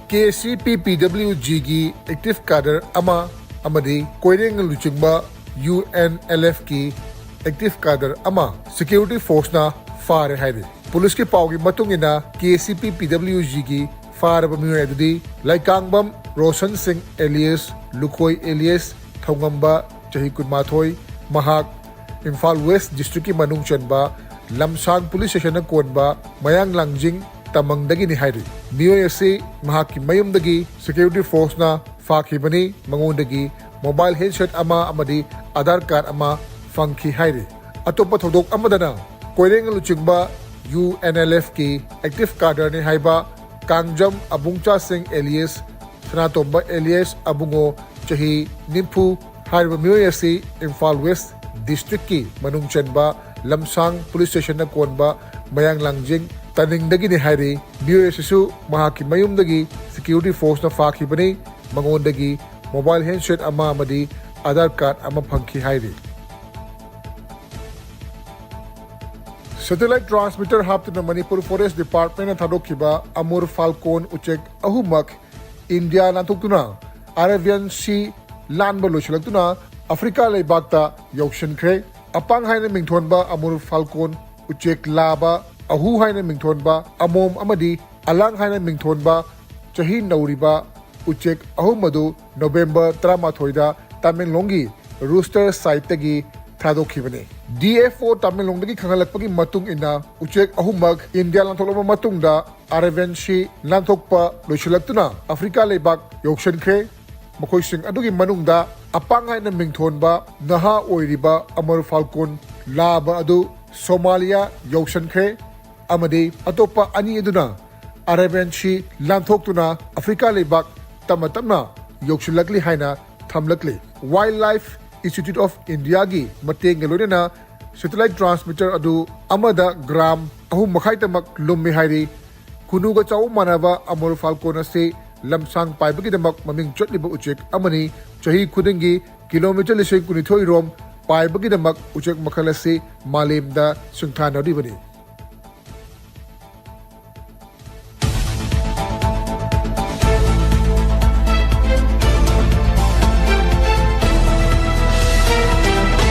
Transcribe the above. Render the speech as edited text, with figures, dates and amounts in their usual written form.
KCPPWG gi active cadre ama amadi koireng luchingba UNLF ki active cadre ama security force na fare haide police ki pawgi matungina KCPPWG gi fare ba miyoy adudi laikangbam Roshan Singh alias Lukoi alias Thongamba chahi kunmathoi mahak Imphal West district ki manung chanba lamsang police station na konba mayang langjing tamangdagi ni haide miyoy ase mahak ki mayumdagi security force na fakhibani mangondagi mobile handset ama amadi Aadhaar card ama fangki haide atopa thodok amadana koireng luchingba UNLF ki active cadre ni haiba Kangjam Abungcha Singh alias Sanatomba alias Abungo chahi Nimpu haiba miyoy ase Imphal West district ki manung chanba lamsang police station na konba mayang langjing taningdagi ni haire miyoy ase mahaki mayumdagi security force na fakhibani mangondagi mobile handset ama amadi Aadhaar card ama phangki haire satellite transmitter haptuna Manipur Forest Department na thadokhiba Amur Falcon uchek ahumak India nantuktuna Arabian Sea lanba loisilagtuna Africa leibakta yaukshankre apang haina mingthonba Amur Falcon uchek laba ahu haina mingthonba amom amadi alang haina mingthonba chahi nauriba uchek ahumadu November 13 da Tamilongi rooster site tagi thadokkhibani DFO Tamilongdagi khangalakpagi matung ina uchek ahumag India lantholoma matungda Arabian Sea lanthokpa loisilagtuna Africa leibak yaukshankre makoising adugi manungda apang haina mingthonba naha oiriba Amur Falcon laba adu Somalia yaukshankre amadi atopa ani aduna Arabian Sea lanthoktuna Africa leibak tamatamna yaukshalakli haina thamlakli Wildlife Institute of India gi mateng galorena satellite transmitter adu amada gram ahum makhai tamak lummi hairi kunuga chaw manaba Amur Falcon ase lamsang paibagi damak maming chotliba uchek amani chahi khudingi kilometer lising kunithoi rom paibagi damak uchek makhalase malemda sungthana dibani